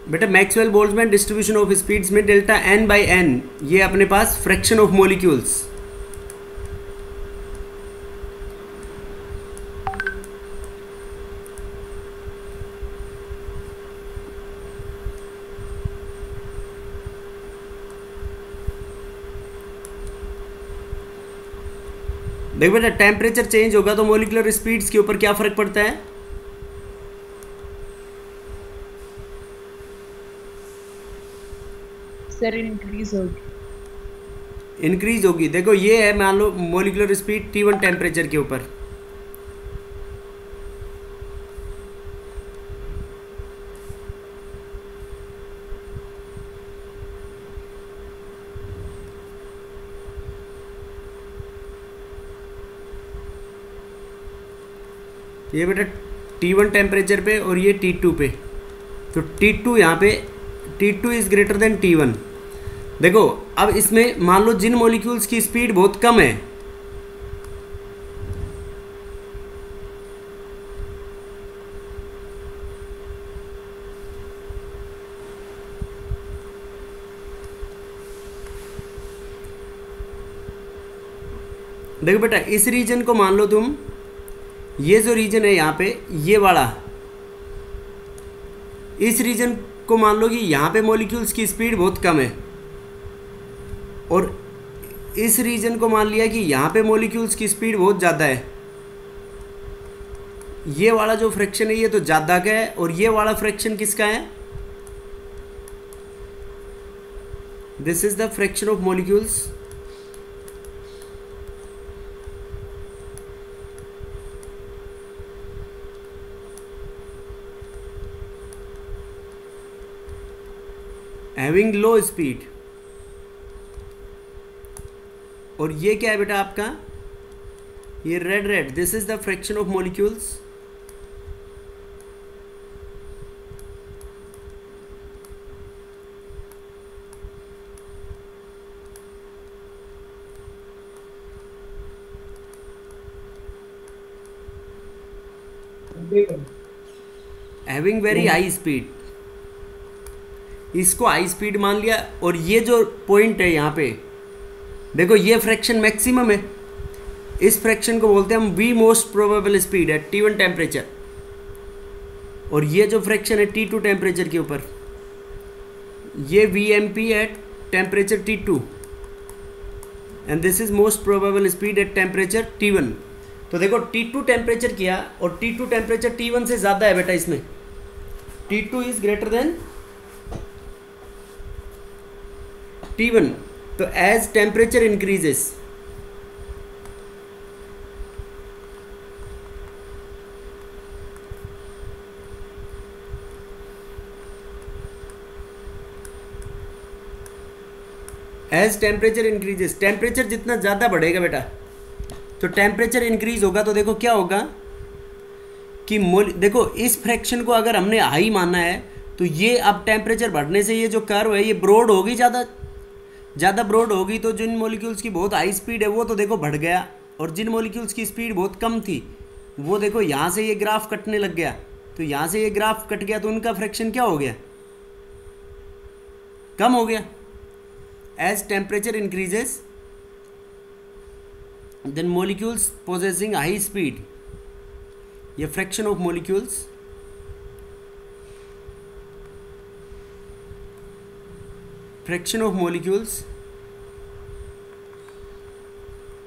बेटा Maxwell Boltzmann distribution of speeds में delta N by N ये अपने पास फ्रैक्शन ऑफ मॉलिक्यूल्स। देखो बेटा टेम्परेचर चेंज होगा तो मॉलिक्यूलर स्पीड्स के ऊपर क्या फर्क पड़ता है? सर इंक्रीज होगी। इंक्रीज होगी। देखो ये है मान low molecular speed T1 temperature के ऊपर, ये बेटा T1 टेम्परेचर पे और ये T2 पे। तो T2 यहाँ पे T2 is greater than T1। देखो अब इसमें मान लो जिन मॉलिक्यूल्स की स्पीड बहुत कम है, देखो बेटा इस रीजन को मान लो तुम, ये जो रीजन है यहाँ पे ये वाला, इस रीजन को मान लो कि यहाँ पे मॉलिक्यूल्स की स्पीड बहुत कम है, और इस रीजन को मान लिया कि यहाँ पे मॉलिक्यूल्स की स्पीड बहुत ज़्यादा है। ये वाला जो फ्रैक्शन है ये तो ज़्यादा का है, और ये वाला फ्रैक्शन किसका है? This is the fraction of molecules having low speed. और ये क्या है बेटा आपका? ये red, this is the fraction of molecules having very high speed. इसको हाई स्पीड मान लिया, और ये जो पॉइंट है यहाँ पे देखो ये फ्रैक्शन मैक्सिमम है, इस फ्रैक्शन को बोलते हैं हम वी मोस्ट प्रोबेबल स्पीड है T1 टेम्परेचर, और ये जो फ्रैक्शन है T2 टेम्परेचर के ऊपर ये VMP है temperature T2, and this is most probable speed at temperature T1। तो देखो T2 टेम्परेचर किया और T2 टेम्परेचर T1 से ज़्यादा है बेटा, इसमें T2 is greater than T1। तो as temperature increases, as temperature increases, temperature जितना ज़्यादा बढ़ेगा बेटा तो टेम्परेचर इंक्रीज होगा। तो देखो क्या होगा कि देखो इस फ्रैक्शन को अगर हमने हाई माना है तो ये अब टेम्परेचर बढ़ने से ये जो कर्व है ये ब्रॉड होगी, ज़्यादा ब्रॉड होगी। तो जिन मॉलिक्यूल्स की बहुत हाई स्पीड है वो तो देखो बढ़ गया, और जिन मॉलिक्यूल्स की स्पीड बहुत कम थी वो देखो यहाँ से ये ग्राफ कटने लग गया। तो यहाँ से ये ग्राफ कट गया तो उनका फ्रैक्शन क्या हो गया? कम हो गया। As temperature increases then molecules possessing high speed, ये fraction of molecules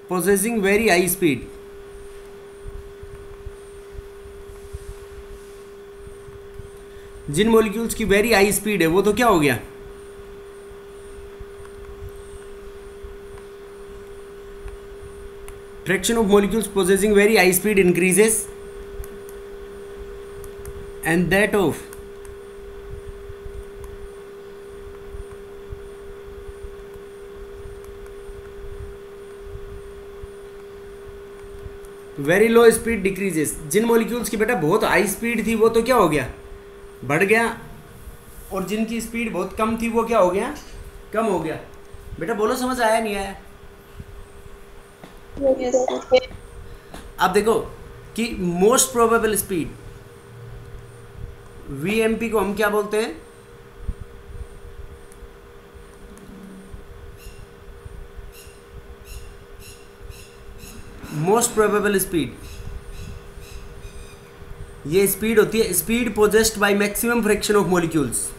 possessing very high speed, जिन मॉलिक्यूल्स की वेरी हाई स्पीड है वो तो क्या हो गया? Fraction of molecules possessing very high speed increases, and that of very low speed decreases. जिन मॉलिक्यूल्स की बेटा बहुत हाई स्पीड थी वो तो क्या हो गया? बढ़ गया, और जिनकी स्पीड बहुत कम थी वो क्या हो गया? कम हो गया। बेटा बोलो समझ आया नहीं आया? अब देखो कि मोस्ट प्रोबेबल स्पीड VMP को हम क्या बोलते हैं? मोस्ट प्रोबेबल स्पीड, ये स्पीड होती है speed possessed by maximum fraction of molecules.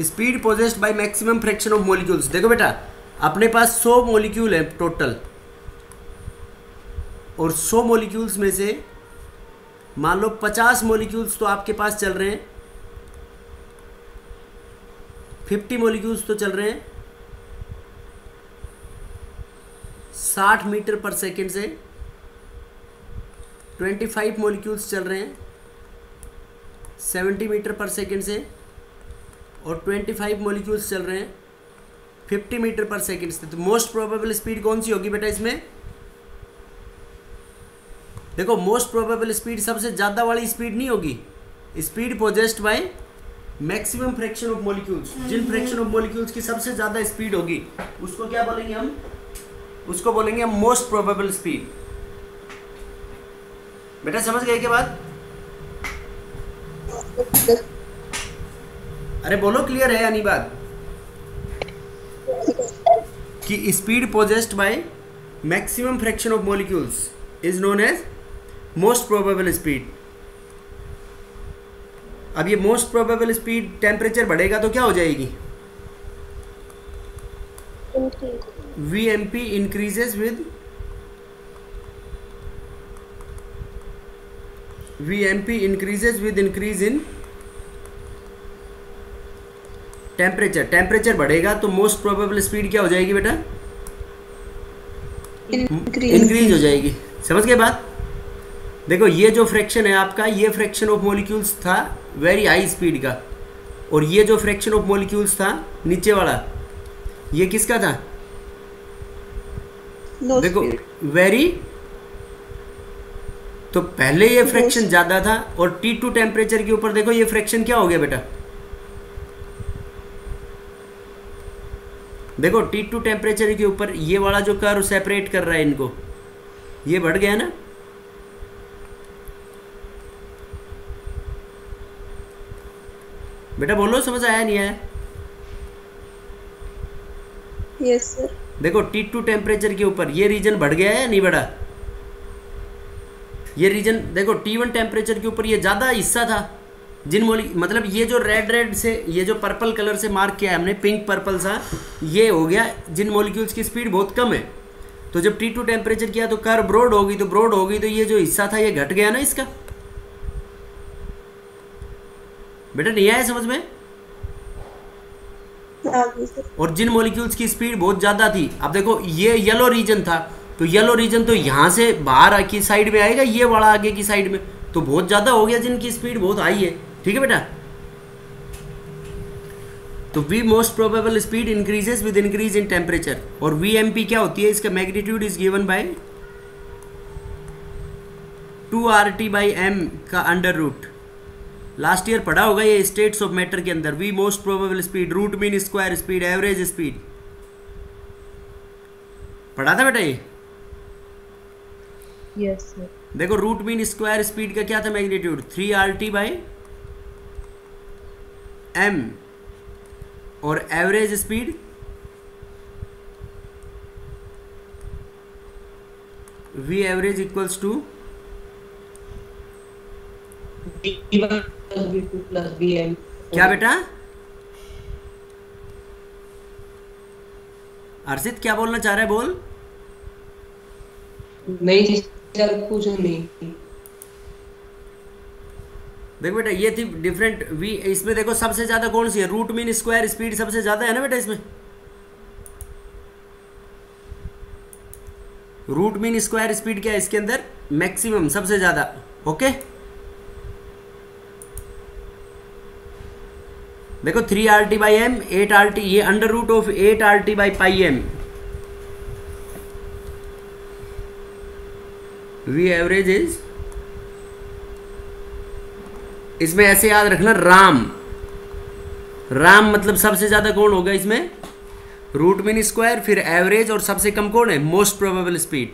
Speed possessed by maximum fraction of molecules. देखो बेटा, अपने पास 100 मॉलिक्यूल है टोटल, और 100 मॉलिक्यूल्स में से मान लो 50 मॉलिक्यूल्स तो आपके पास चल रहे हैं, 50 मॉलिक्यूल्स तो चल रहे हैं 60 मीटर पर सेकेंड से, 25 मॉलिक्यूल्स चल रहे हैं 70 मीटर पर सेकेंड से, और 25 मॉलिक्यूल्स चल रहे हैं 50 मीटर पर सेकेंड से। तो मोस्ट प्रोबेबल स्पीड कौन सी होगी बेटा इसमें? देखो, मोस्ट प्रोबेबल स्पीड सबसे ज़्यादा वाली स्पीड नहीं होगी, speed possessed by maximum fraction of molecules. जिन फ्रैक्शन ऑफ मॉलिक्यूल्स की सबसे ज़्यादा स्पीड होगी उसको क्या बोलेंगे हम? उसको बोलेंगे हम मोस्ट प्रोबेबल स्पीड। बेटा समझ गए क्या बात? अरे बोलो, क्लियर है या नहीं बात? कि speed possessed by maximum fraction of molecules is known as most probable speed. अब ये मोस्ट प्रोबेबल स्पीड टेम्परेचर बढ़ेगा तो क्या हो जाएगी? VMP increases with increase in temperature. Temperature बढ़ेगा तो मोस्ट प्रोबेबल स्पीड क्या हो जाएगी बेटा? इंक्रीज हो जाएगी। समझ गए बात? देखो, ये जो फ्रैक्शन है आपका, ये फ्रैक्शन ऑफ मॉलिक्यूल्स था वेरी हाई स्पीड का, और ये जो फ्रैक्शन ऑफ मॉलिक्यूल्स था नीचे वाला, ये किसका था? देखो वेरी, तो पहले ये फ्रैक्शन ज्यादा था, और T2 टेम्परेचर के ऊपर देखो ये फ्रैक्शन क्या हो गया बेटा? देखो T2 टेम्परेचर के ऊपर ये वाला जो कर्व सेपरेट कर रहा है इनको, ये बढ़ गया ना? बेटा बोलो, समझ आया नहीं आया? Yes sir. देखो T2 टेम्परेचर के ऊपर ये रीजन बढ़ गया है या नहीं बढ़ा? ये रीजन देखो T1 टेम्परेचर के ऊपर ये ज़्यादा हिस्सा था, जिन मतलब ये जो रेड से, ये जो पर्पल कलर से मार्क किया है हमने, पिंक पर्पल सा, ये हो गया जिन मॉलिक्यूल्स की स्पीड बहुत कम है। तो जब T2 टेम्परेचर किया तो कर्व ब्रॉड होगी, तो ये जो हिस्सा था ये घट गया ना इसका। बेटा नहीं आया समझ में? और जिन मॉलिक्यूल्स की स्पीड बहुत ज़्यादा थी, अब देखो ये येलो रीजन था, तो येलो रीजन तो यहाँ से बाहर की साइड में आएगा, ये वाला आगे की साइड में, तो बहुत ज़्यादा हो गया जिनकी स्पीड बहुत हाई है। ठीक है बेटा? तो V most probable speed increases with increase in temperature, और VMP क्या होती है? इसका magnitude is given by 2RT/m का अंडर रूट। लास्ट ईयर पढ़ा होगा ये स्टेट्स ऑफ मैटर के अंदर, V most probable speed, root mean square speed, average speed, पढ़ा था बेटा ये? Yes sir. देखो रूट मीन स्क्वायर स्पीड का क्या था मैग्नीट्यूड? 3RT/m, और average speed V average equals to क्या बेटा? अर्षित क्या बोलना चाह रहा है? बोल। नहीं सर, कुछ नहीं। देखो बेटा ये थी डिफरेंट V, इसमें देखो सबसे ज्यादा कौन सी है? रूट मीन स्क्वायर स्पीड सबसे ज्यादा है ना बेटा इसमें? रूट मीन स्क्वायर स्पीड क्या है इसके अंदर? मैक्सिमम, सबसे ज्यादा। ओके, देखो 3RT/m, 8RT, ये under root of 8RT/πm। V average is, इसमें ऐसे याद रखना राम, राम मतलब सबसे ज्यादा कौन होगा इसमें, रूट मीन स्क्वायर, फिर एवरेज, और सबसे कम कौन है, मोस्ट प्रोबेबल स्पीड।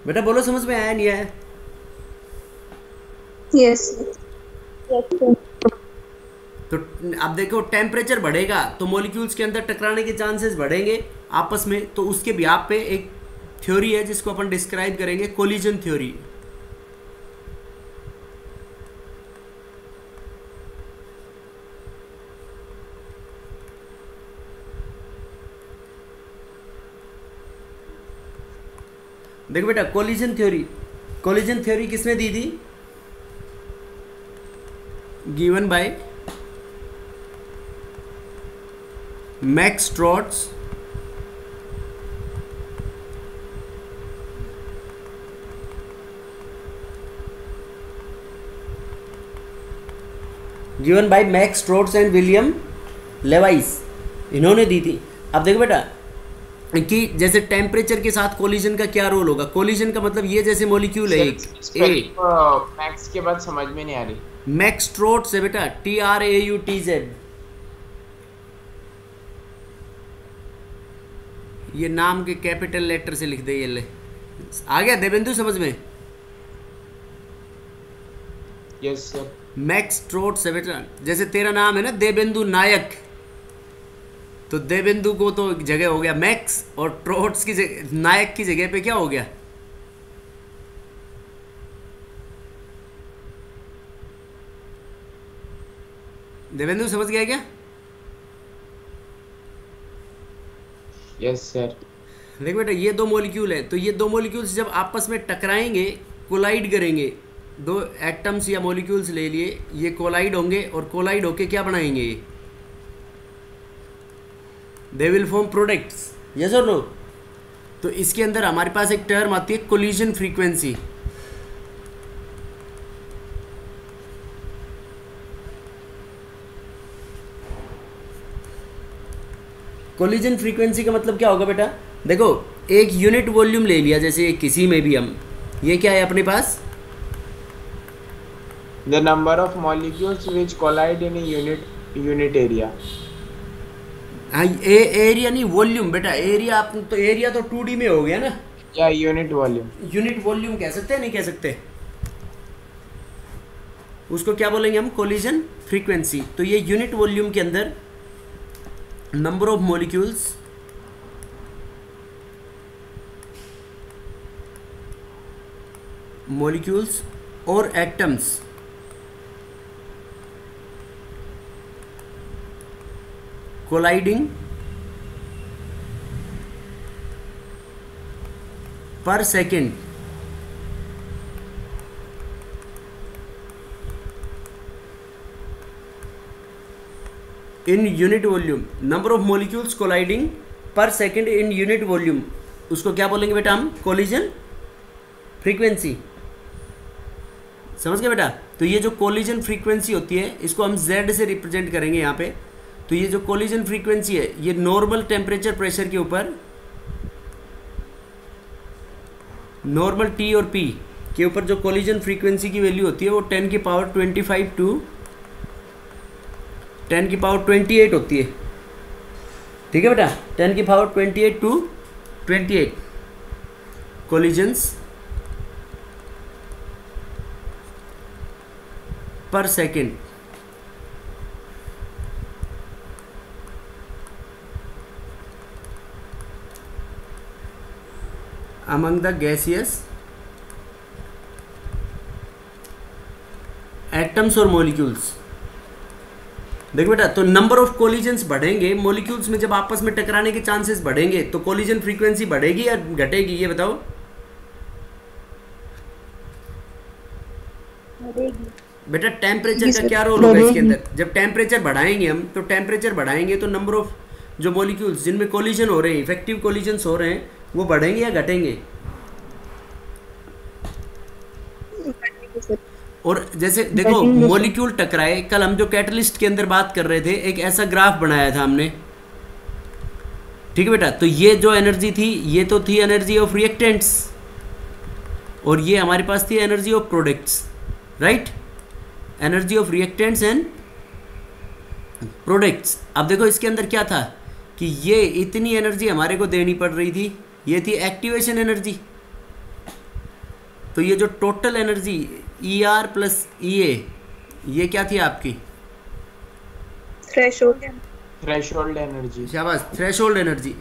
बेटा बोलो समझ में आया नहीं आया? यस तो अब देखो टेम्परेचर बढ़ेगा तो मॉलिक्यूल्स के अंदर टकराने के चांसेस बढ़ेंगे आपस में, तो उसके बिहाफ पे एक थ्योरी है जिसको अपन डिस्क्राइब करेंगे कोलिजन थ्योरी। देखो बेटा कोलिजन थ्योरी, कोलिजन थ्योरी किसने दी थी, given by Max Trautz, given by Max Trautz and William Lewis, इन्होंने दी थी। अब देखो बेटा कि जैसे टेम्परेचर के साथ कोलिजन का क्या रोल होगा, कोलिजन का मतलब ये जैसे मॉलिक्यूल है एक मैक्स के बाद समझ में नहीं आ रही। मैक्स ट्रॉट्स है बेटा, TRAUTZ, ये नाम के कैपिटल लेटर से लिख दे, ये ले आ गया देवेंदु समझ में? Yes sir. मैक्स ट्रॉट्स है बेटा, जैसे तेरा नाम है ना देवेंदु नायक, तो देवेंदु को तो जगह हो गया मैक्स, और ट्रॉट्स की जगह, नायक की जगह पे क्या हो गया, देवेंदु समझ गया क्या? Yes sir. देखो बेटा ये दो मॉलिक्यूल है, तो ये दो मॉलिक्यूल्स जब आपस में टकराएंगे, कोलाइड करेंगे, दो एटम्स या मॉलिक्यूल्स ले लिए, ये कोलाइड होंगे, और कोलाइड होके क्या बनाएंगे, ये they will form products, yes और नो? तो इसके अंदर हमारे पास एक टर्म आती है कोलिजन फ्रीक्वेंसी। कोलिजन फ्रीक्वेंसी का मतलब क्या होगा बेटा, देखो एक यूनिट वॉल्यूम ले लिया, जैसे किसी में भी हम, ये क्या है अपने पास, the number of molecules which collide in unit area. हाँ एरिया नहीं वॉल्यूम बेटा, एरिया आप तो एरिया तो 2D में हो गया ना, या यूनिट वॉल्यूम, यूनिट वॉल्यूम कह सकते हैं, नहीं कह सकते, उसको क्या बोलेंगे हम, कोलिजन फ्रीक्वेंसी। तो ये यूनिट वॉल्यूम के अंदर नंबर ऑफ मॉलिक्यूल्स और एटम्स कोलाइडिंग पर second in unit volume, number of molecules colliding पर सेकेंड इन यूनिट वॉल्यूम, उसको क्या बोलेंगे बेटा हम, कोलिजन फ्रीक्वेंसी। समझ गए बेटा? तो ये जो कोलिजन फ्रीक्वेंसी होती है इसको हम Z से रिप्रेजेंट करेंगे यहाँ पे। तो ये जो कोलिजन फ्रीक्वेंसी है ये नॉर्मल टेम्परेचर प्रेशर के ऊपर, नॉर्मल T और P के ऊपर जो कोलिजन फ्रीक्वेंसी की वैल्यू होती है वो 10 की पावर 25 टू 10 की पावर 28 होती है। ठीक है बेटा, 10 की पावर 28 टू 28 कोलिजन्स पर second. among the gaseous atoms और molecules। देखो बेटा, तो नंबर ऑफ कोलिजन्स बढ़ेंगे मॉलिक्यूल्स में, जब आपस में टकराने के चांसेस बढ़ेंगे तो कोलिजन फ्रीक्वेंसी बढ़ेगी या घटेगी, ये बताओ। बेटा टेम्परेचर का क्या रोल होगा इसके अंदर, जब टेम्परेचर बढ़ाएंगे हम, तो टेम्परेचर बढ़ाएंगे तो नंबर ऑफ जो मॉलिक्यूल्स जिनमें कोलिजन हो रहे हैं, इफेक्टिव कोलिजन्स हो रहे हैं, वो बढ़ेंगे या घटेंगे। और जैसे देखो मॉलिक्यूल टकराए, कल हम जो कैटलिस्ट के अंदर बात कर रहे थे, एक ऐसा ग्राफ बनाया था हमने। ठीक है बेटा, तो ये जो एनर्जी थी ये तो थी एनर्जी ऑफ रिएक्टेंट्स, और ये हमारे पास थी energy of products, right, energy of reactants and products. अब देखो इसके अंदर क्या था कि ये इतनी एनर्जी हमारे को देनी पड़ रही थी, ये थी एक्टिवेशन एनर्जी। तो ये जो total energy E R plus E A, ये क्या थी आपकी? Threshold energy. शाबाश, थ्रेशोल्ड एनर्जी।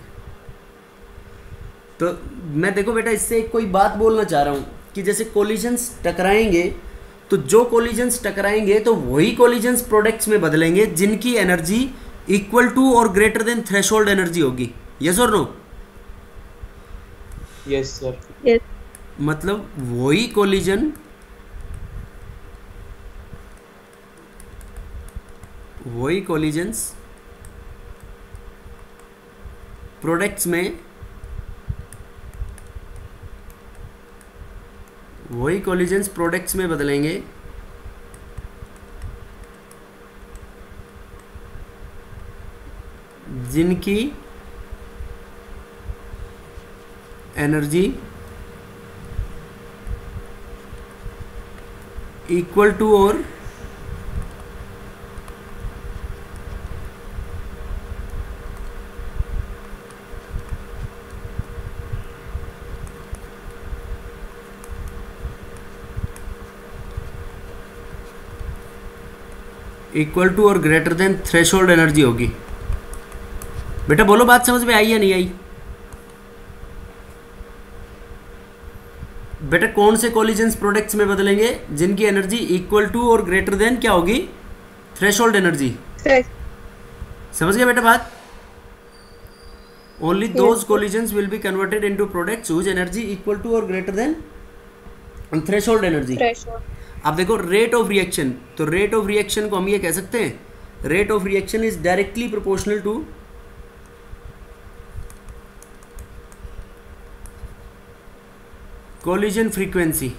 तो मैं देखो बेटा इससे एक कोई बात बोलना चाह रहा हूँ कि जैसे कोलिजन्स टकराएंगे तो जो कोलिजन्स टकराएंगे तो वही कोलिजन्स प्रोडक्ट्स में बदलेंगे जिनकी एनर्जी इक्वल टू और ग्रेटर देन थ्रेशोल्ड एनर्जी होगी। यस और नो? Yes sir. यस। मतलब वही कोलिजन, वही कोलिजन्स प्रोडक्ट्स में, वही कोलिजन्स प्रोडक्ट्स में बदलेंगे जिनकी एनर्जी इक्वल टू और इक्वल टू और ग्रेटर देन थ्रेशोल्ड एनर्जी होगी। बेटा बोलो बात समझ में आई या नहीं आई? बेटा कौन से कोलिजन्स प्रोडक्ट्स में बदलेंगे जिनकी एनर्जी इक्वल टू और ग्रेटर देन क्या होगी? Threshold energy. समझ गया बेटा बात? Only those collisions will be converted into products whose energy equal to और ग्रेटर देन थ्रेशोल्ड एनर्जी। अब देखो रेट ऑफ रिएक्शन, तो रेट ऑफ रिएक्शन को हम ये कह सकते हैं, rate of reaction is directly proportional to collision frequency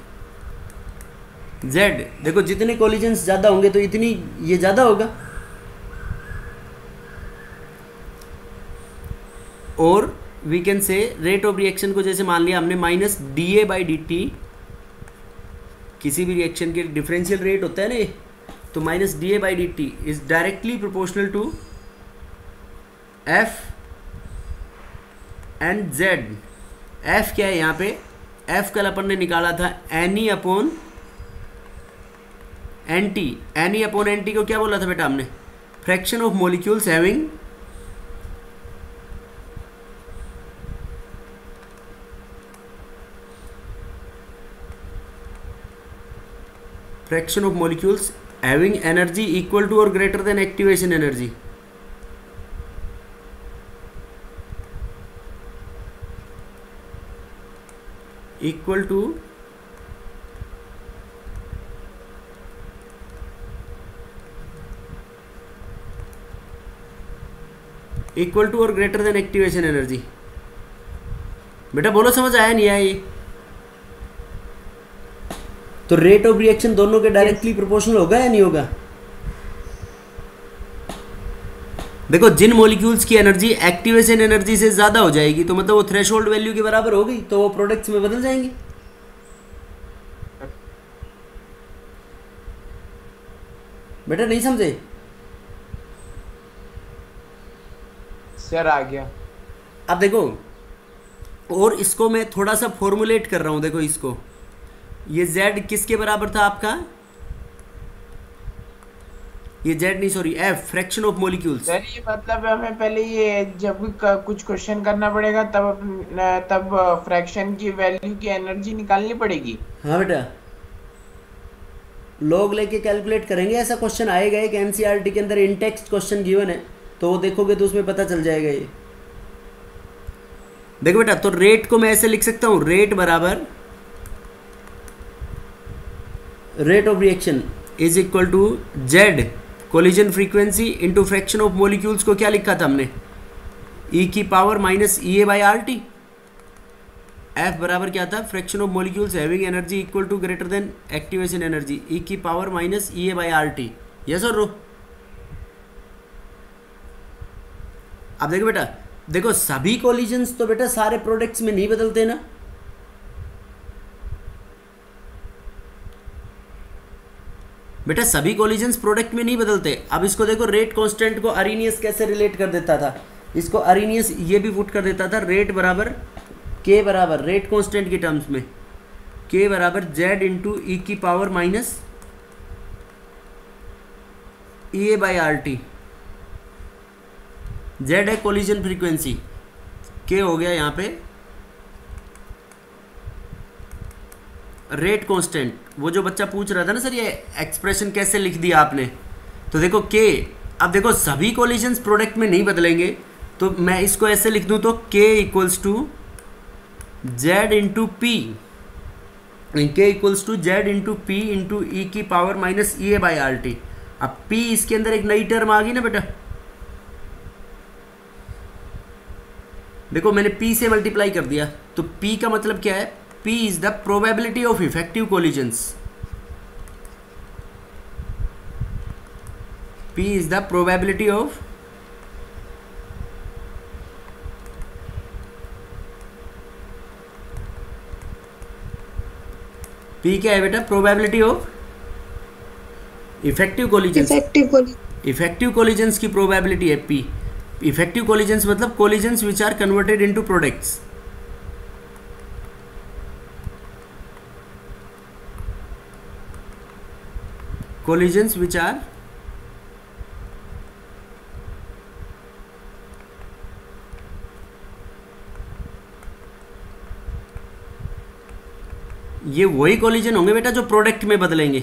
Z। देखो जितने कोलिजन्स ज़्यादा होंगे तो इतनी ये ज़्यादा होगा, और we can say rate of reaction को जैसे मान लिया हमने माइनस dA/dt, किसी भी रिएक्शन के डिफरेंशियल रेट होता है ना, तो minus dA/dt is directly proportional to F and Z। F क्या है यहाँ पे? F कल अपन ने निकाला था NE/NT। NE/NT को क्या बोला था बेटा हमने? Fraction of molecules having fraction of molecules having energy equal to और greater than activation energy. Equal to और ग्रेटर देन एक्टिवेशन एनर्जी। बेटा बोलो समझ आया नहीं आया ये? तो रेट ऑफ रिएक्शन दोनों के डायरेक्टली प्रोपोर्शनल होगा या नहीं होगा? देखो जिन मॉलिक्यूल्स की एनर्जी एक्टिवेशन एनर्जी से ज्यादा हो जाएगी तो मतलब वो थ्रेशोल्ड वैल्यू के बराबर हो गई, तो वो प्रोडक्ट्स में बदल जाएंगे। बेटा नहीं समझे? सर आ गया। अब देखो, और इसको मैं थोड़ा सा फॉर्मुलेट कर रहा हूं। देखो इसको, ये Z किसके बराबर था आपका? ये Z नहीं, sorry, F, fraction of molecules. Sir ये मतलब हमें पहले ये जब भी कुछ क्वेश्चन करना पड़ेगा तब फ्रैक्शन की वैल्यू की एनर्जी निकालनी पड़ेगी। हाँ बेटा, लॉग लेके कैलकुलेट करेंगे। ऐसा क्वेश्चन आएगा एक एनसीईआरटी के अंदर, इन टेक्स्ट क्वेश्चन गिवन है, तो वो देखोगे तो उसमें पता चल जाएगा ये। देखो बेटा, तो रेट को मैं ऐसे लिख सकता हूं, रेट बराबर rate of reaction is equal to Z collision frequency into fraction of molecules को क्या लिखा था हमने? E की पावर माइनस EA/RT। F बराबर क्या था? Fraction of molecules having energy equal to greater than activation energy, E की पावर माइनस EA/RT। यस और नो? अब देखो बेटा, देखो सभी कोलिजन्स तो बेटा सारे प्रोडक्ट्स में नहीं बदलते ना। बेटा सभी कोलिजन्स प्रोडक्ट में नहीं बदलते। अब इसको देखो, रेट कांस्टेंट को अरीनियस कैसे रिलेट कर देता था, इसको अरीनियस ये भी पुट कर देता था, रेट बराबर के बराबर रेट कांस्टेंट के टर्म्स में के बराबर जेड इंटू ई की power minus E A by R T. Z है कोलिजन फ्रीक्वेंसी, के हो गया यहाँ पे रेट कांस्टेंट। वो जो बच्चा पूछ रहा था ना सर ये एक्सप्रेशन कैसे लिख दिया आपने, तो देखो के, अब देखो सभी कोलिजन्स प्रोडक्ट में नहीं बदलेंगे, तो मैं इसको ऐसे लिख दूं तो k equals to Z into P, k equals to Z into P into e की power minus E A by R T. अब p इसके अंदर एक नई टर्म आ गई ना बेटा, देखो मैंने p से मल्टीप्लाई कर दिया, तो p का मतलब क्या है, p is the probability of effective collisions, p is the probability of p क्या है बेटा, probability of effective collisions, effective collisions की प्रोबेबिलिटी है p। इफेक्टिव कोलिजन्स मतलब collisions which are converted into products. Collisions which are ये वही collision होंगे बेटा जो प्रोडक्ट में बदलेंगे,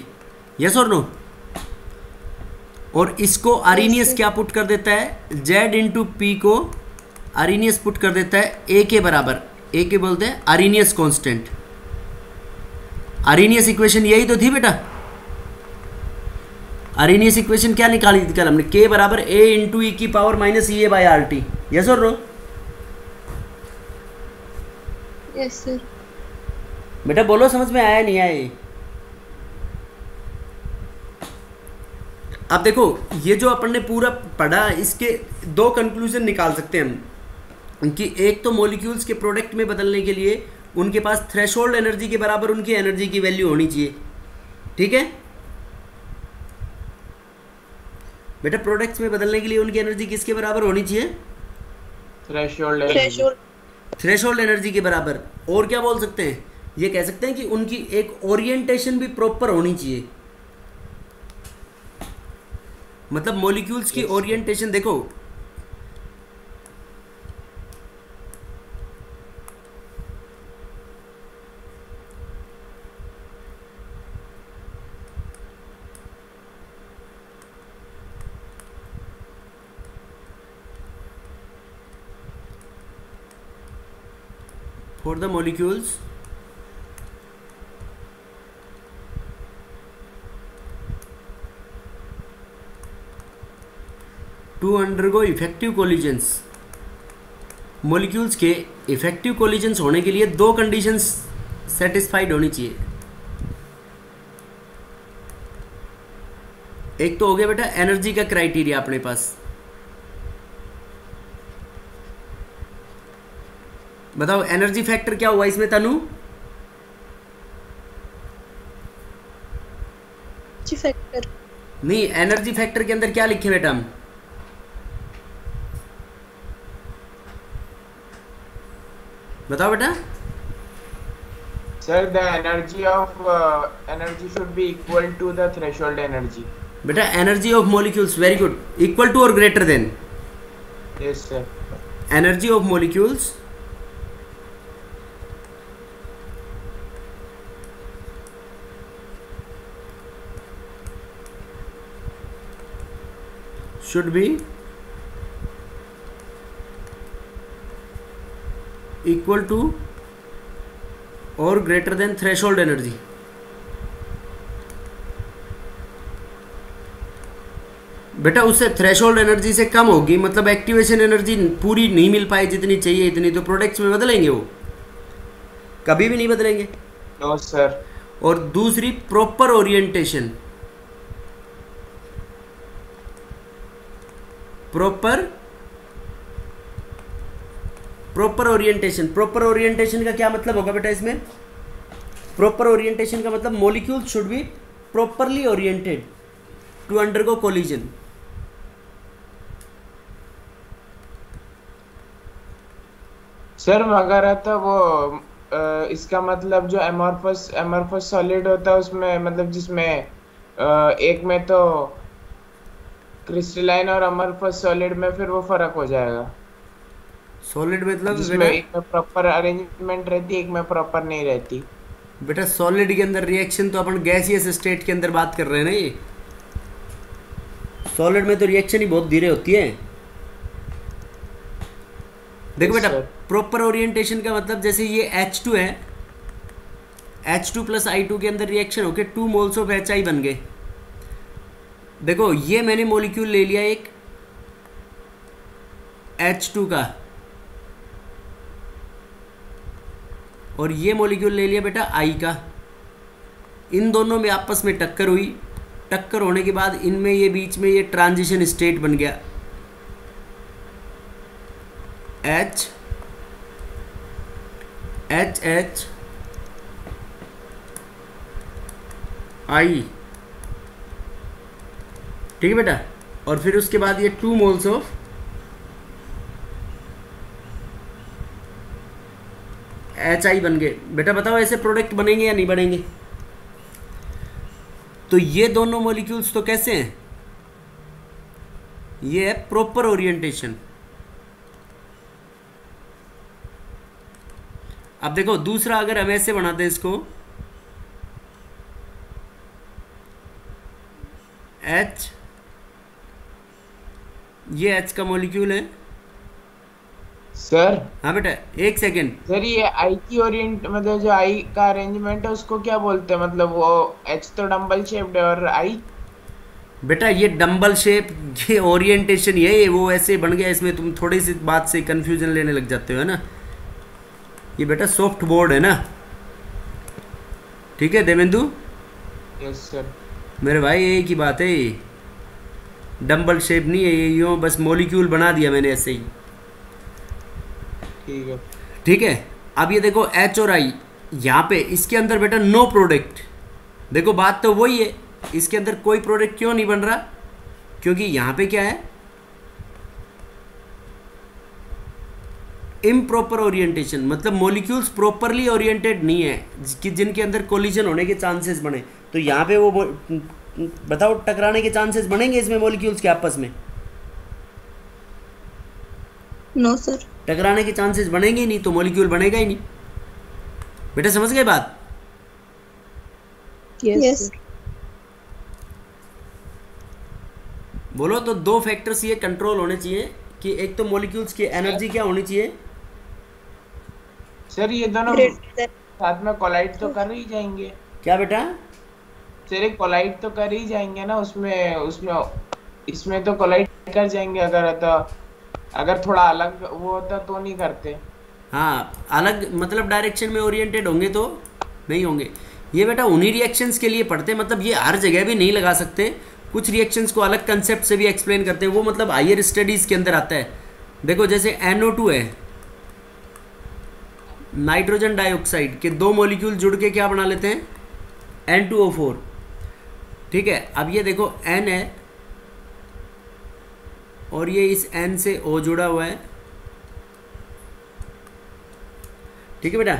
यस और नो। और इसको अरीनियस क्या पुट कर देता है, जेड इंटू पी को अरीनियस पुट कर देता है ए के बराबर, ए के बोलते हैं अरीनियस कांस्टेंट। अरीनियस इक्वेशन यही तो थी बेटा, अरीनियस इक्वेशन क्या निकाली थी कल हमने, के बराबर ए इंटू ई की power minus E A by R T, yes और नो। Yes sir. बेटा बोलो समझ में आया नहीं आया। अब देखो ये जो अपन ने पूरा पढ़ा, इसके दो कंक्लूजन निकाल सकते हैं हम कि एक तो मॉलिक्यूल्स के प्रोडक्ट में बदलने के लिए उनके पास थ्रेशोल्ड एनर्जी के बराबर उनकी एनर्जी की वैल्यू होनी चाहिए, ठीक है बेटा। प्रोडक्ट्स में बदलने के लिए उनकी एनर्जी किसके बराबर होनी चाहिए, थ्रेशोल्ड एनर्जी के बराबर। और क्या बोल सकते हैं, ये कह सकते हैं कि उनकी एक ओरिएंटेशन भी प्रॉपर होनी चाहिए, मतलब मॉलिक्यूल्स की ओरिएंटेशन देखो, for the molecules to undergo effective collisions, molecules के इफेक्टिव कोलिजन्स होने के लिए दो कंडीशंस सेटिस्फाइड होनी चाहिए। एक तो हो गया बेटा एनर्जी का क्राइटेरिया अपने पास, बताओ एनर्जी फैक्टर क्या हुआ इसमें तनु, फैक्टर नहीं, एनर्जी फैक्टर के अंदर क्या लिखे बेटा हम, बताओ बेटा। Sir the energy should be equal to the threshold energy. बेटा energy of molecules, very good, equal to और greater than, yes sir, energy of molecules should be equal to or greater than threshold energy। बेटा उससे threshold energy से कम होगी, मतलब activation energy पूरी नहीं मिल पाए जितनी चाहिए इतनी, तो प्रोडक्ट्स में बदलेंगे वो, कभी भी नहीं बदलेंगे। No sir. और दूसरी proper orientation, proper orientation, proper orientation का क्या मतलब होगा बेटा इसमें, प्रॉपर ओरिएंटेशन का मतलब molecule should be properly oriented, to undergo collision. Sir मगर तो वो इसका मतलब जो एमॉर्फस सॉलिड होता है उसमें मतलब जिसमें एक में तो क्रिस्टलाइन और अमorphous सॉलिड में फिर वो फर्क हो जाएगा। सॉलिड मतलब जिसमें बेटा, एक में प्रॉपर अरेंजमेंट रहती है, एक में प्रॉपर नहीं रहती। बेटा सॉलिड के अंदर रिएक्शन तो अपन गैसियस स्टेट के अंदर बात कर रहे हैं ना। ये सॉलिड में तो रिएक्शन ही बहुत धीरे होती है। देखो Yes, बेटा, sir. प्रॉपर ओरिएंटेशन का मतलब जैसे ये H2 है, H2 प्लस I2 के अंदर रिएक्शन होके 2 मोल्स ऑफ HI बन गए। देखो ये मैंने मॉलिक्यूल ले लिया एक H2 का, और ये मॉलिक्यूल ले लिया बेटा I का। इन दोनों में आपस में टक्कर हुई, टक्कर होने के बाद इनमें ये बीच में ये ट्रांजिशन स्टेट बन गया H H H I, ठीक है बेटा। और फिर उसके बाद ये 2 मोल्स ऑफ HI बन गए। बेटा बताओ ऐसे प्रोडक्ट बनेंगे या नहीं बनेंगे? तो ये दोनों मॉलिक्यूल्स तो कैसे हैं? ये है प्रॉपर ओरिएंटेशन। अब देखो दूसरा, अगर हम ऐसे बनाते हैं इसको H, ये H का मॉलिक्यूल है सर हाँ बेटा, एक सेकेंड। सर ये आई की ओरिएंट मतलब जो आई का अरेंजमेंट है उसको क्या बोलते हैं? मतलब वो एच तो डम्बल शेप्ड है और आई? बेटा ये डंबल शेप, ये ओरिएंटेशन ये वो ऐसे बन गया। इसमें तुम थोड़ी सी बात से कंफ्यूजन लेने लग जाते हो, है ना। ये बेटा सॉफ्ट बोर्ड है ना, ठीक है देवेंदु? Yes sir. मेरे भाई एक ही बात है, डंबल शेप नहीं है ये, यूँ बस मॉलिक्यूल बना दिया मैंने ऐसे ही, ठीक है। ठीक है। अब ये देखो H और I, यहाँ पे इसके अंदर बेटा नो प्रोडक्ट। देखो बात तो वही है, इसके अंदर कोई प्रोडक्ट क्यों नहीं बन रहा? क्योंकि यहाँ पे क्या है, इम्प्रॉपर ओरिएंटेशन, मतलब मॉलिक्यूल्स प्रॉपरली ओरिएंटेड नहीं है कि जिनके अंदर कोलिजन होने के चांसेस बने। तो यहाँ पे वो बताओ टकराने के चांसेस बनेंगे इसमें मॉलिक्यूल्स के आपस में? No sir. टकराने के चांसेस बनेंगे ही नहीं, तो मॉलिक्यूल बनेगा ही नहीं। बेटा समझ गए बात? यस। बोलो तो 2 फैक्टर्स ये कंट्रोल होने चाहिए कि एक तो मॉलिक्यूल्स की एनर्जी क्या होनी चाहिए। सर ये दोनों साथ में कोलाइड तो कर ही जाएंगे। क्या बेटा? सर ये कोलाइड तो कर ही जाएंगे ना, उसमें उसमें इसमें तो कोलाइड कर जाएंगे। अगर थोड़ा अलग वो होता तो नहीं करते। हाँ, अलग मतलब डायरेक्शन में ओरिएंटेड होंगे तो नहीं होंगे। ये बेटा उन्हीं रिएक्शंस के लिए पढ़ते हैं, मतलब ये हर जगह भी नहीं लगा सकते। कुछ रिएक्शंस को अलग कंसेप्ट से भी एक्सप्लेन करते हैं, वो मतलब हायर स्टडीज़ के अंदर आता है। देखो जैसे NO2 है, नाइट्रोजन डाइऑक्साइड के 2 मॉलिक्यूल जुड़ के क्या बना लेते हैं, N2O4, ठीक है। अब ये देखो N है और ये इस N से O जुड़ा हुआ है, ठीक है बेटा।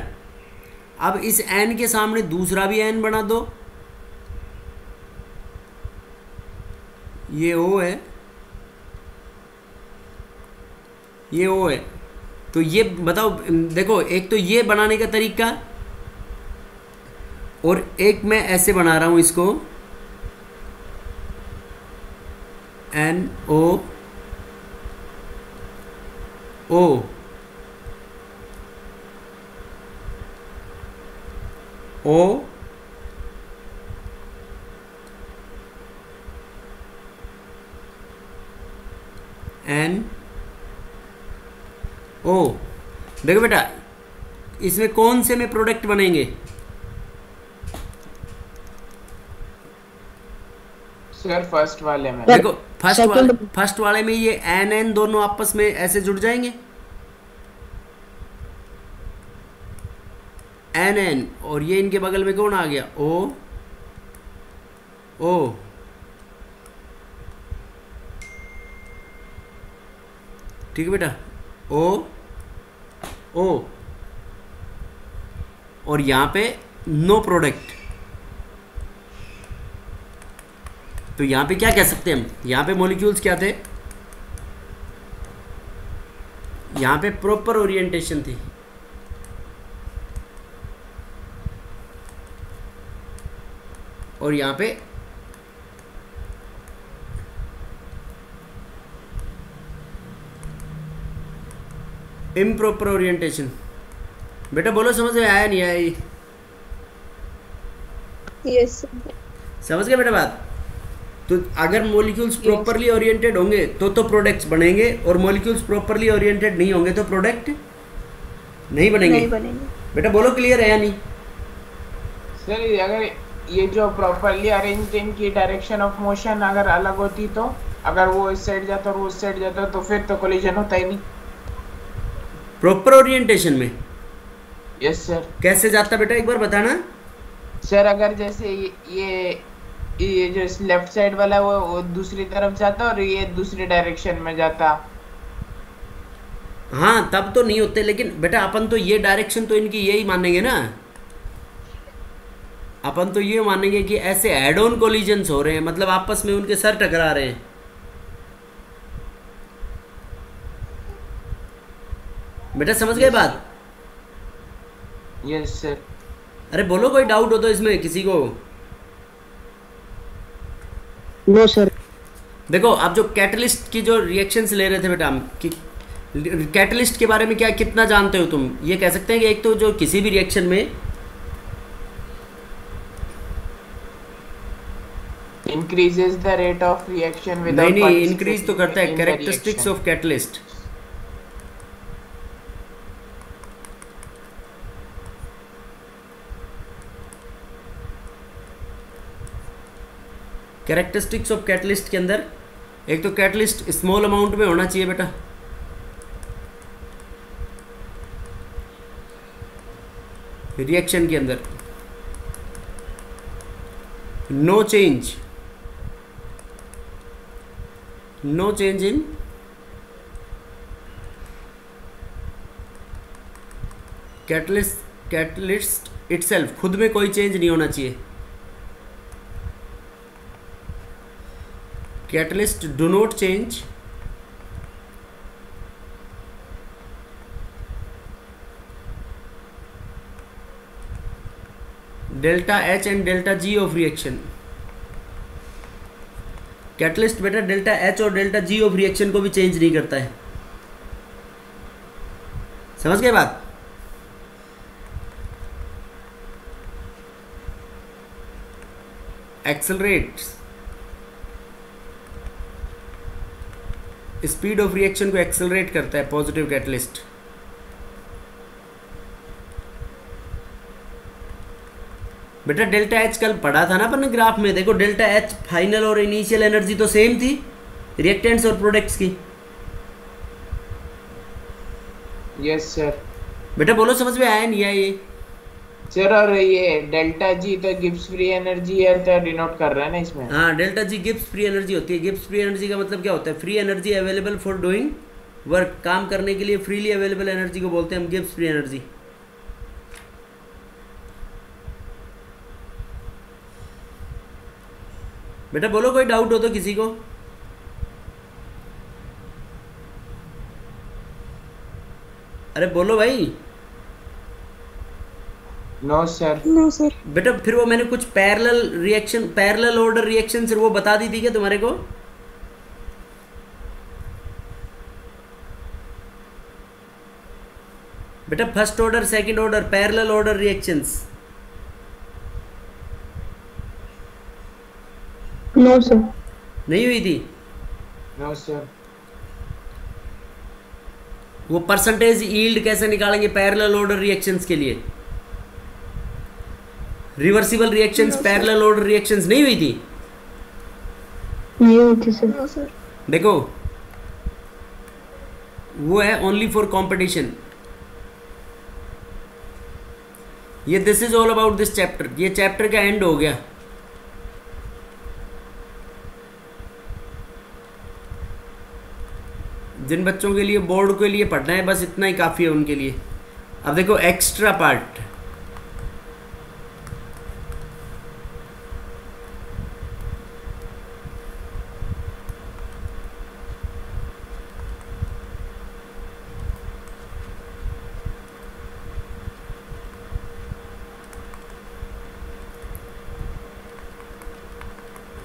अब इस N के सामने दूसरा भी N बना दो, ये O है, ये O है। तो ये बताओ, देखो एक तो ये बनाने का तरीका, और एक मैं ऐसे बना रहा हूं इसको NO O, O N O। देखो बेटा इसमें कौन से में प्रोडक्ट बनेंगे? सर फर्स्ट वाले में। देखो फर्स्ट वाले में ये NN दोनों आपस में ऐसे जुड़ जाएंगे, NN, और ये इनके बगल में कौन आ गया, O O, ठीक है बेटा, ओ ओ, और यहाँ पे नो प्रोडक्ट। तो यहाँ पे क्या कह सकते हैं हम, यहाँ पे मॉलिक्यूल्स क्या थे, यहाँ पे प्रॉपर ओरिएंटेशन थी, और यहाँ पे इम्प्रॉपर ओरिएंटेशन। बेटा बोलो समझ में आया नहीं आया ये? यस समझ गए बेटा बात? तो अगर मॉलिक्यूल्स प्रॉपरली ओरिएंटेड होंगे तो प्रोडक्ट्स बनेंगे, और मॉलिक्यूल्स प्रॉपरली ओरिएंटेड नहीं होंगे तो प्रोडक्ट नहीं बनेंगे। नहीं बनेंगे। बेटा बोलो क्लियर है या नहीं? सर अगर ये जो प्रॉपरली अरेंज्ड इनकी डायरेक्शन ऑफ मोशन अगर अलग होती, तो अगर वो इस साइड जाता और वो उस साइड जाता तो फिर तो कोलिजन होता ही नहीं। प्रॉपर ओरिएंटेशन में? Yes sir. कैसे जाता बेटा, एक बार बताना। सर अगर जैसे ये जो लेफ्ट साइड वाला है वो दूसरी तरफ जाता और ये दूसरी डायरेक्शन में जाता। हाँ तब तो नहीं होते, लेकिन बेटा अपन तो ये डायरेक्शन तो इनकी यही मानेंगे ना, अपन तो ये मानेंगे कि ऐसे हेड ऑन कोलिजन्स हो रहे हैं, मतलब आपस में उनके सर टकरा रहे हैं। बेटा समझ गए बात? Yes sir. अरे बोलो कोई डाउट हो तो इसमें किसी को? No sir. देखो आप जो कैटलिस्ट की जो रिएक्शंस ले रहे थे बेटा हम, कि कैटलिस्ट के बारे में क्या कितना जानते हो तुम, ये कह सकते हैं कि एक तो जो किसी भी रिएक्शन में increases the rate of reaction without नहीं इंक्रीज तो करता है characteristics of catalyst. Characteristics of catalyst के अंदर एक तो कैटलिस्ट स्मॉल अमाउंट में होना चाहिए बेटा, रिएक्शन के अंदर no change in catalyst itself, खुद में कोई चेंज नहीं होना चाहिए। Catalyst do not change delta H and delta G of reaction। Catalyst बेटा डेल्टा H और डेल्टा G ऑफ रिएक्शन को भी चेंज नहीं करता है। समझ गए बात? एक्सेलरेट्स, स्पीड ऑफ रिएक्शन को एक्सेलरेट करता है पॉजिटिव कैटलिस्ट। बेटा डेल्टा एच कल पढ़ा था ना अपन ने ग्राफ में, देखो डेल्टा एच फाइनल और इनिशियल एनर्जी तो सेम थी रिएक्टेंट्स और प्रोडक्ट्स की। Yes sir. बेटा बोलो समझ में आया नहीं आया ये? सर और ये डेल्टा जी तो गिब्स फ्री एनर्जी है तो डिनोट कर रहा है ना इसमें? हाँ delta G Gibbs free energy होती है। गिब्स फ्री एनर्जी का मतलब क्या होता है? Free energy available for doing work, काम करने के लिए फ्रीली अवेलेबल एनर्जी को बोलते हैं हम गिब्स फ्री एनर्जी। बेटा बोलो कोई डाउट हो तो किसी को? अरे बोलो भाई। No sir. No sir. बेटा फिर वो मैंने कुछ parallel reaction, parallel order reaction फिर वो बता दी थी क्या तुम्हारे को? बेटा first order second order parallel order reactions. No sir. नहीं हुई थी? No sir. वो परसेंटेज यील्ड कैसे निकालेंगे पैरेलल ऑर्डर रिएक्शंस के लिए? Reversible reactions, parallel order reactions नहीं हुई थी? नहीं हुई थी सर। No sir. देखो वो है ओनली फॉर कंपटीशन। ये this is all about this chapter, ये चैप्टर का एंड हो गया। जिन बच्चों के लिए बोर्ड के लिए पढ़ना है बस इतना ही काफ़ी है उनके लिए। अब देखो extra part,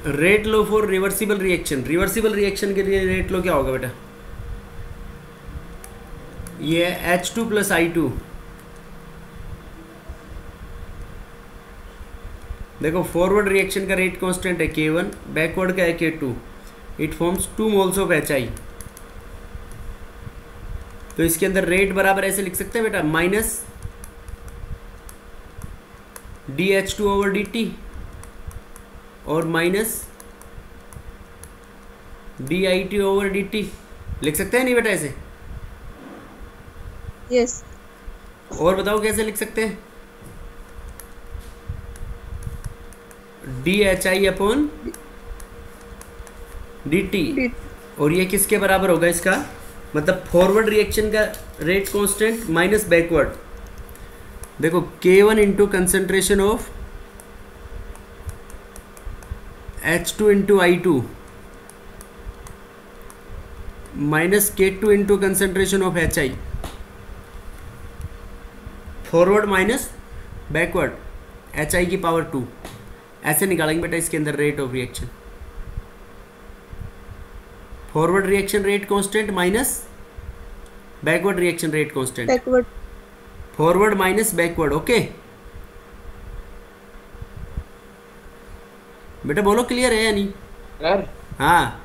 rate low for reversible reaction. Reversible reaction के लिए रेट लो क्या होगा बेटा? ये H2 प्लस I2। देखो फॉरवर्ड रिएक्शन का रेट कांस्टेंट है K1, बैकवर्ड का है K2। It forms 2 moles of HI। तो इसके अंदर रेट बराबर ऐसे लिख सकते हैं बेटा, माइनस DH2 ओवर DT और माइनस DIT ओवर DT। लिख सकते हैं नहीं बेटा ऐसे? यस। और बताओ कैसे लिख सकते हैं? DHI upon DT। और ये किसके बराबर होगा इसका? मतलब फॉरवर्ड रिएक्शन का रेट कांस्टेंट माइनस बैकवर्ड। देखो K1 into concentration of H2 into I2 minus K2 into concentration of HI। Forward minus backward, HI की पावर 2। ऐसे निकालेंगे बेटा इसके अंदर rate of reaction. Forward reaction rate constant minus backward reaction rate constant. Backward. Forward minus backward. Okay बेटा बोलो clear है या नहीं? सर हाँ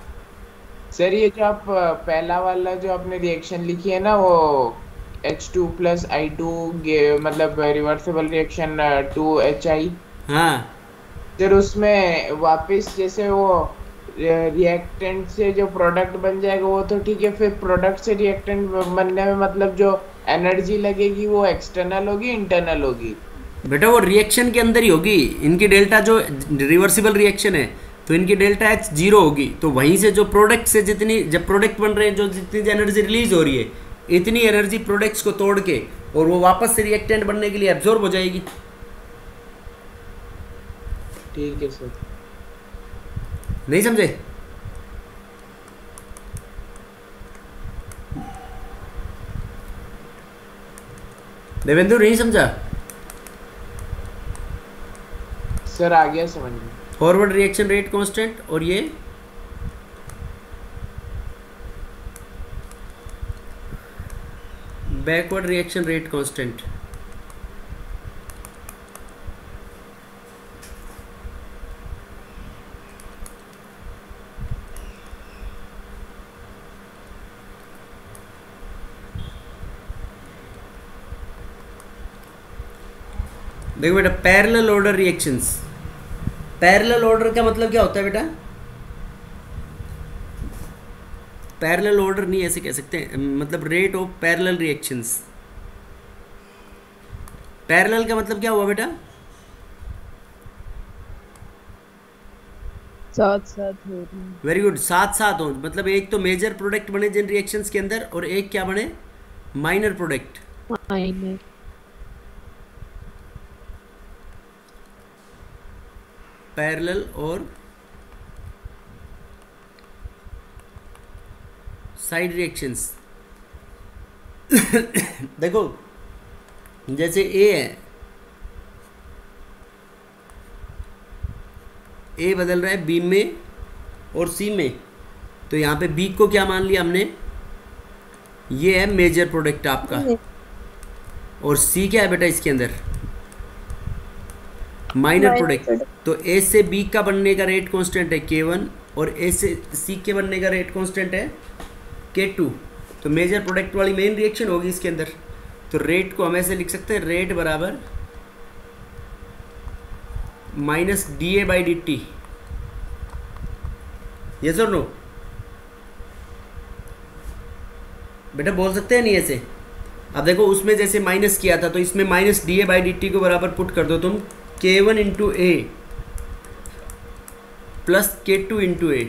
सर, ये जो आप पहला वाला जो आपने रिएक्शन लिखी है ना, वो H2 प्लस I2 मतलब रिवर्सिबल रिएक्शन 2HI। हाँ सर उसमें वापस जैसे वो रिएक्टेंट से जो प्रोडक्ट बन जाएगा वो तो ठीक है, फिर प्रोडक्ट से रिएक्टेंट बनने में मतलब जो एनर्जी लगेगी वो एक्सटर्नल होगी इंटरनल होगी? बेटा वो रिएक्शन के अंदर ही होगी। इनकी डेल्टा जो रिवर्सिबल रिएक्शन है तो इनकी डेल्टा H 0 होगी। तो वहीं से जो प्रोडक्ट से जितनी, जब प्रोडक्ट बन रहे हैं, जो जितनी एनर्जी रिलीज हो रही है, इतनी एनर्जी प्रोडक्ट्स को तोड़ के और वो वापस से रिएक्टेंट बनने के लिए एब्जॉर्ब हो जाएगी। ठीक है सर। नहीं समझे? देवेंद्र नहीं समझा? सर आ गया समझ में। फॉरवर्ड रिएक्शन रेट कांस्टेंट और ये बैकवर्ड रिएक्शन रेट कांस्टेंट। देखो बेटा parallel order reactions. Parallel order का मतलब क्या होता है बेटा? पैरेलल ऑर्डर नहीं ऐसे कह सकते, मतलब rate of parallel reactions. Parallel का मतलब क्या हुआ बेटा? साथ साथ हो रही है। वेरी गुड, साथ साथ हो। मतलब एक तो मेजर प्रोडक्ट बने जिन रिएक्शंस के अंदर और एक क्या बने? Minor product. माइनर। पैरेलल और साइड रिएक्शंस। देखो जैसे ए है, ए बदल रहा है बी में और सी में, तो यहाँ पे बी को क्या मान लिया हमने? ये है मेजर प्रोडक्ट आपका। और सी क्या है बेटा इसके अंदर? Minor product. तो ए से बी का बनने का रेट कांस्टेंट है K1 और ए से सी के बनने का रेट कांस्टेंट है K2। तो मेजर प्रोडक्ट वाली मेन रिएक्शन होगी इसके अंदर। तो रेट को हम ऐसे लिख सकते हैं, रेट बराबर माइनस DA/DT। यस और नो? बेटा बोल सकते हैं नहीं ऐसे? अब देखो उसमें जैसे माइनस किया था तो इसमें माइनस DA/DT को बराबर पुट कर दो तुम K1 इंटू ए प्लस K2 इंटू ए।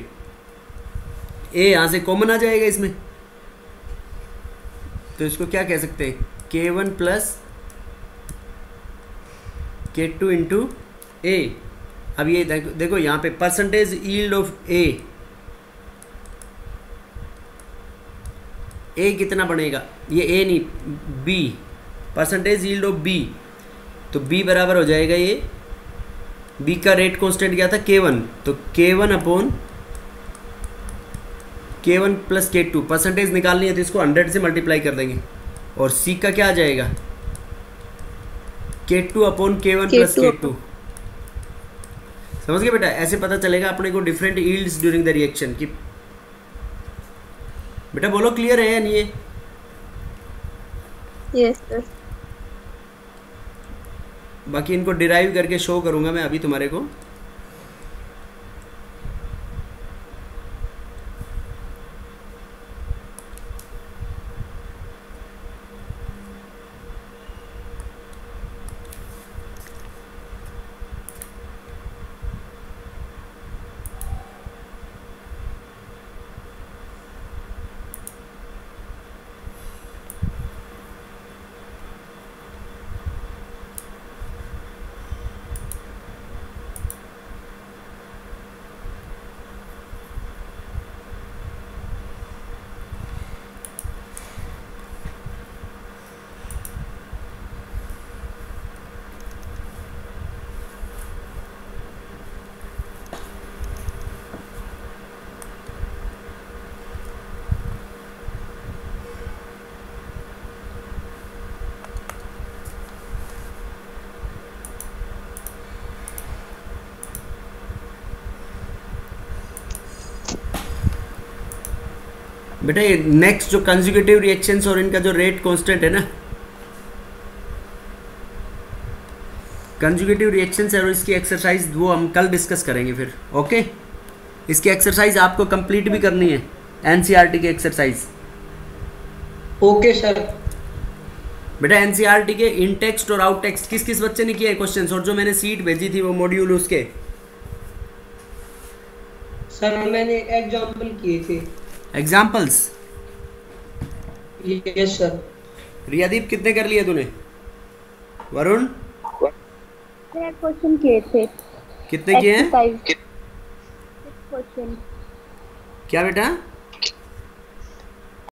यहाँ से कॉमन आ जाएगा इसमें, तो इसको क्या कह सकते हैं, K1 प्लस K2 इंटू ए। अब ये देखो यहाँ पे परसेंटेज यील्ड ऑफ ए कितना बनेगा, ये ए नहीं B, percentage yield of B, तो बी बराबर हो जाएगा ये, बी का रेट कांस्टेंट क्या था K1, तो K1 upon K1 plus K2, percentage निकालनी है तो इसको 100 से मल्टीप्लाई कर देंगे, और सी का क्या आ जाएगा K2 upon K1 plus K2। समझ गए बेटा, ऐसे पता चलेगा अपने को different yields during the reaction की। बेटा बोलो क्लियर है या नहीं है? Yes sir. बाकी इनको डिराइव करके शो करूंगा मैं अभी तुम्हारे को। बेटा ये नेक्स्ट जो कंसेक्यूटिव रिएक्शंस और इनका जो रेट कांस्टेंट है ना, कंसेक्यूटिव रिएक्शंस और इसकी एक्सरसाइज वो हम कल डिस्कस करेंगे फिर। ओके, इसकी एक्सरसाइज आपको कंप्लीट भी करनी है, एनसीईआरटी की एक्सरसाइज। Okay sir. बेटा एनसीईआरटी के इन टेक्स्ट और आउट टेक्स्ट किस किस बच्चे ने किए क्वेश्चंस, और जो मैंने सीट भेजी थी वो मॉड्यूल उसके सर मैंने एग्जांपल किए थे। एग्जाम्पल्स? Yes sir. रियादीप कितने कर लिए तूने? वरुण क्वेश्चन किए थे। कितने किए हैं? क्वेश्चन। क्या बेटा?